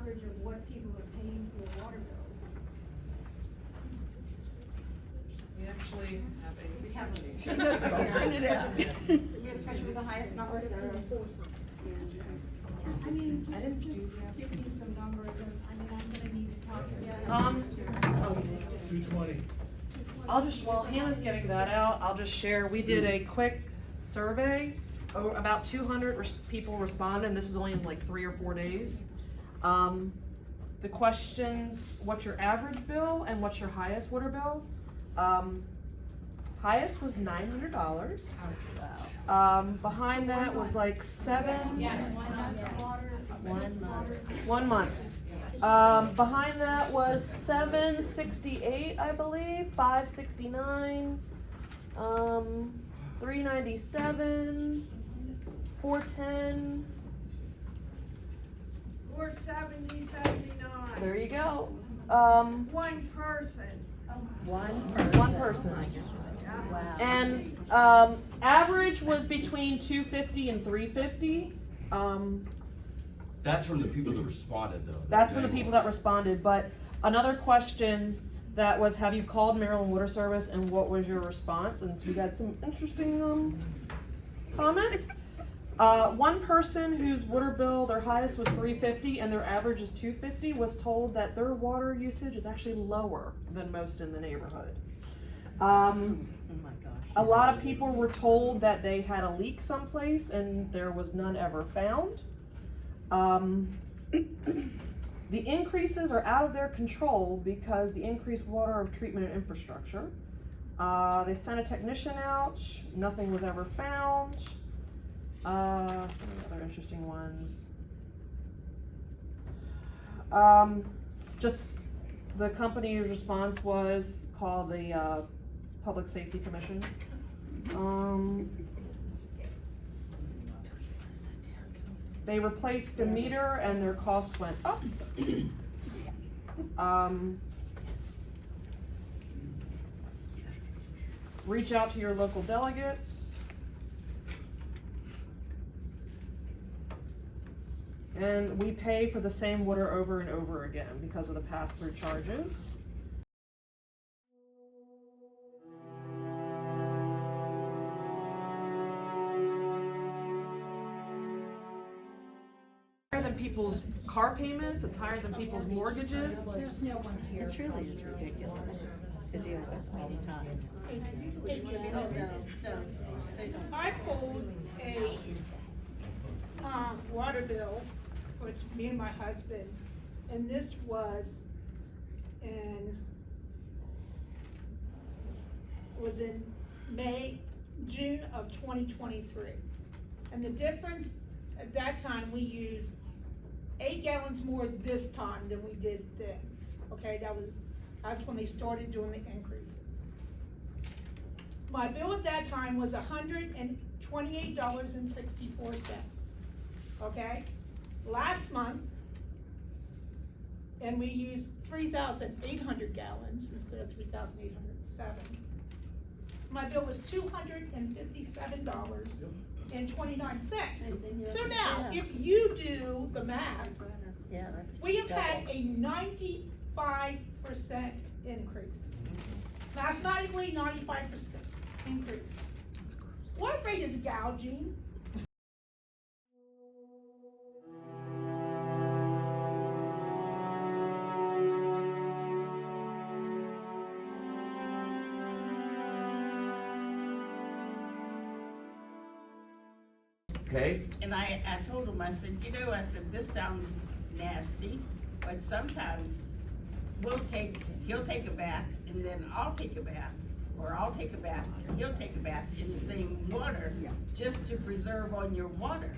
average of what people are paying for water bills? We actually have a. We have Especially with the highest numbers there is. I mean, just give me some numbers, and I mean, I'm gonna need to talk to you. 220. While Hannah's getting that out, I'll just share, we did a quick survey. About 200 people responded, and this is only in like 3 or 4 days. The questions, what's your average bill and what's your highest water bill? Highest was $900. Behind that was like 1 month. Behind that was $768, I believe, $569, $397, $410. $470, $79. There you go. One person. One person. Wow. And average was between $250 and $350. That's from the people that responded, though. That's for the people that responded. But another question that was, have you called Maryland Water Service and what was your response? And so we got some interesting comments. One person whose water bill, their highest was $350 and their average is $250, was told that their water usage is actually lower than most in the neighborhood. Oh my gosh. A lot of people were told that they had a leak someplace and there was none ever found. The increases are out of their control because the increased water treatment and infrastructure. They sent a technician out, nothing was ever found. Some other interesting ones. Just the company's response was call the Public Safety Commission. They replaced the meter and their costs went up. Reach out to your local delegates. And we pay for the same water over and over again because of the pass-through charges. Than people's car payments, it's higher than people's mortgages. There's no one here. It truly is ridiculous to deal with all the time. I pulled a water bill, which me and my husband, and this was in June of 2023. And the difference at that time, we used 8 gallons more this time than we did then. Okay, that's when they started doing the increases. My bill at that time was $128.64. Okay, last month, and we used 3,800 gallons instead of 3,807. My bill was $257.29. So now, if you do the math, Yeah, that's we have double. had a 95% increase. Mathematically, 95% increase. What rate is gouging? Okay? And I told him, I said, this sounds nasty, but sometimes he'll take a bath, and then I'll take a bath, or I'll take a bath, and he'll take a bath in the same water, just to preserve on your water.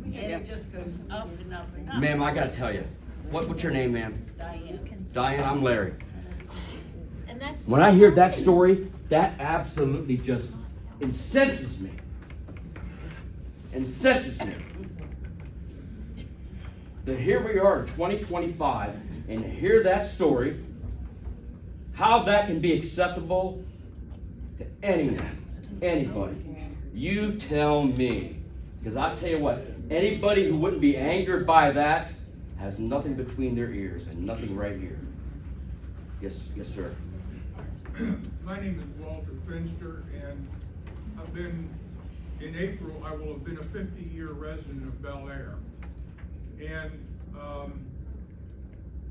And it just goes up and up and up. Ma'am, I gotta tell you, what's your name, ma'am? Diane. Diane, I'm Larry. And that's. When I hear that story, that absolutely just incenses me. Incenses me. That here we are in 2025 and hear that story, how that can be acceptable to anyone, anybody. You tell me. Because I tell you what, anybody who wouldn't be angered by that has nothing between their ears and nothing right here. Yes, sir. My name is Walter Finster, and I've been, in April, I will have been a 50-year resident of Bel Air. And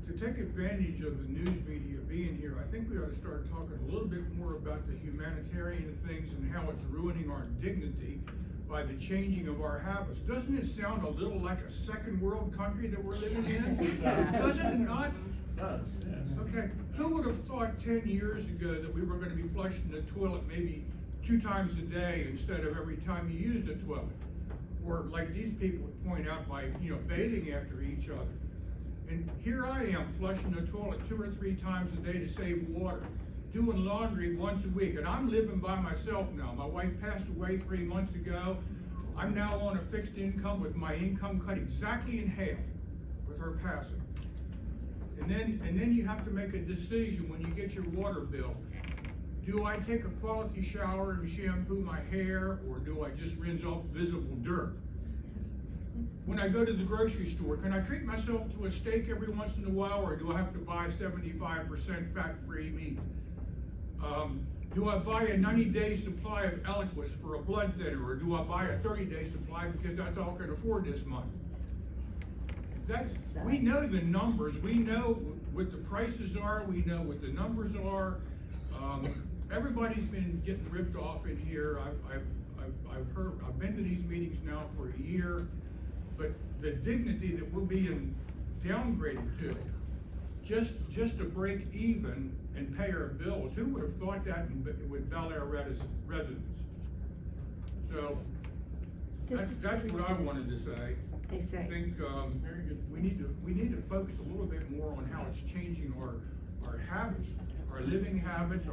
to take advantage of the news media being here, I think we ought to start talking a little bit more about the humanitarian things and how it's ruining our dignity by the changing of our habits. Doesn't it sound a little like a second world country that we're living in? Doesn't it not? It does, yes. Okay, who would have thought 10 years ago that we were gonna be flushing the toilet maybe 2 times a day instead of every time you use the toilet? Or like these people would point out by, bathing after each other. And here I am flushing the toilet 2 or 3 times a day to save water, doing laundry once a week, and I'm living by myself now. My wife passed away 3 months ago. I'm now on a fixed income with my income cut exactly in half with her passing. And then you have to make a decision when you get your water bill. Do I take a quality shower and shampoo my hair, or do I just rinse off visible dirt? When I go to the grocery store, can I treat myself to a steak every once in a while, or do I have to buy 75% fat-free meat? Do I buy a 90-day supply of Eliquis for a blood thinner, or do I buy a 30-day supply because that's all I can afford this month? We know the numbers, we know what the prices are, we know what the numbers are. Everybody's been getting ripped off in here. I've been to these meetings now for a year, but the dignity that we're being downgraded to, just to break even and pay our bills, who would have thought that with Bel Air residents? So, that's what I wanted to say. They say. I think, we need to focus a little bit more on how it's changing our habits, our living habits,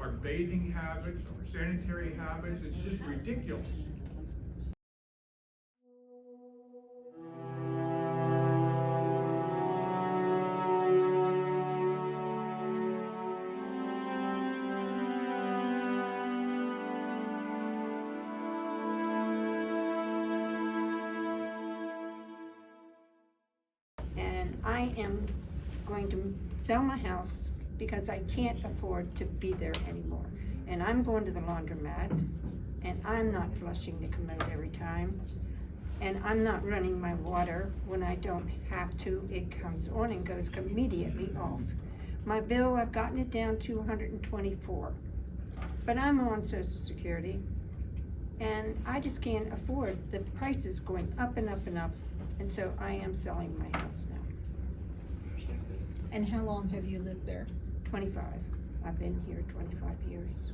our bathing habits, our sanitary habits. It's just ridiculous. And I am going to sell my house because I can't afford to be there anymore. And I'm going to the laundromat, and I'm not flushing the commode every time. And I'm not running my water when I don't have to. It comes on and goes immediately off. My bill, I've gotten it down to $124. But I'm on Social Security, and I just can't afford the prices going up and up and up. And so I am selling my house now. And how long have you lived there? 25. I've been here 25 years.